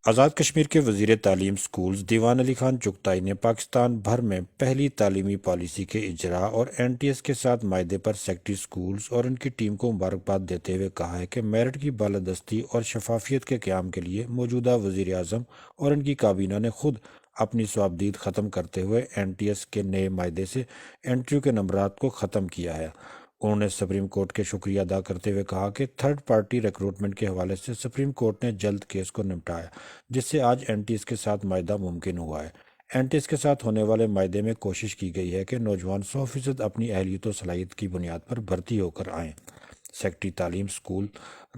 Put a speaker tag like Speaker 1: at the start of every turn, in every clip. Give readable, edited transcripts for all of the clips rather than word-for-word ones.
Speaker 1: آزاد کشمیر کے وزیر تعلیم سکولز دیوان علی خان چغتائی نے پاکستان بھر میں پہلی تعلیمی پالیسی کے اجراء اور این ٹی ایس کے ساتھ معاہدے پر سیکٹری سکولز اور ان کی ٹیم کو مبارکباد دیتے ہوئے کہا ہے کہ میرٹ کی بالادستی اور شفافیت کے قیام کے لیے موجودہ وزیر اعظم اور ان کی کابینہ نے خود اپنی صوابدید ختم کرتے ہوئے این ٹی ایس کے نئے معاہدے سے انٹرویو کے نمبرات کو ختم کیا ہے۔ انہوں نے سپریم کورٹ کے شکریہ ادا کرتے ہوئے کہا کہ تھرڈ پارٹی ریکروٹمنٹ کے حوالے سے سپریم کورٹ نے جلد کیس کو نمٹایا، جس سے آج این ٹی ایس کے ساتھ معاہدہ ممکن ہوا ہے۔ این ٹی ایس کے ساتھ ہونے والے معاہدے میں کوشش کی گئی ہے کہ نوجوان 100% اپنی اہلیت و صلاحیت کی بنیاد پر بھرتی ہو کر آئیں۔ سیکٹری تعلیم سکول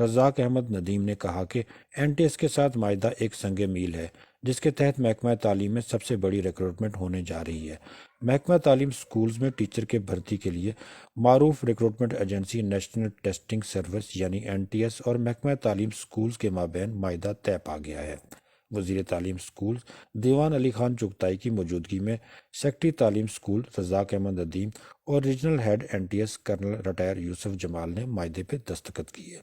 Speaker 1: رزاق احمد ندیم نے کہا کہ این ٹی ایس کے ساتھ معاہدہ ایک سنگ میل ہے، جس کے تحت محکمہ تعلیم میں سب سے بڑی ریکروٹمنٹ ہونے جا رہی ہے۔ محکمہ تعلیم سکولز میں ٹیچر کے بھرتی کے لیے معروف recruitment agency national testing service یعنی این ٹی ایس اور محکمہ تعلیم سکولز کے مابین معاہدہ طے پا گیا ہے۔ وزیر تعلیم سکولز دیوان علی خان چغتائی کی موجودگی میں سیکٹری تعلیم سکول رزاق احمد ندیم اور regional head N T S colonel retired Yousuf Jamal نے معاہدے پہ دستخط کیے۔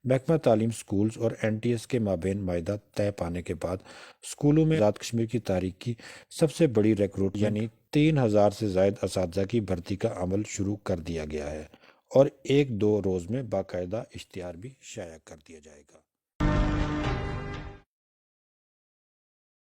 Speaker 1: محکمہ تعلیم سکولز اور این ٹی ایس کے مابین معاہدہ طے پانے کے بعد اسکولوں میں آزاد کشمیر کی تاریخ کی سب سے بڑی ریکروٹ یعنی 3000 سے زائد اساتذہ کی بھرتی کا عمل شروع کر دیا گیا ہے اور 1-2 روز میں باقاعدہ اشتہار بھی شائع کر دیا جائے گا۔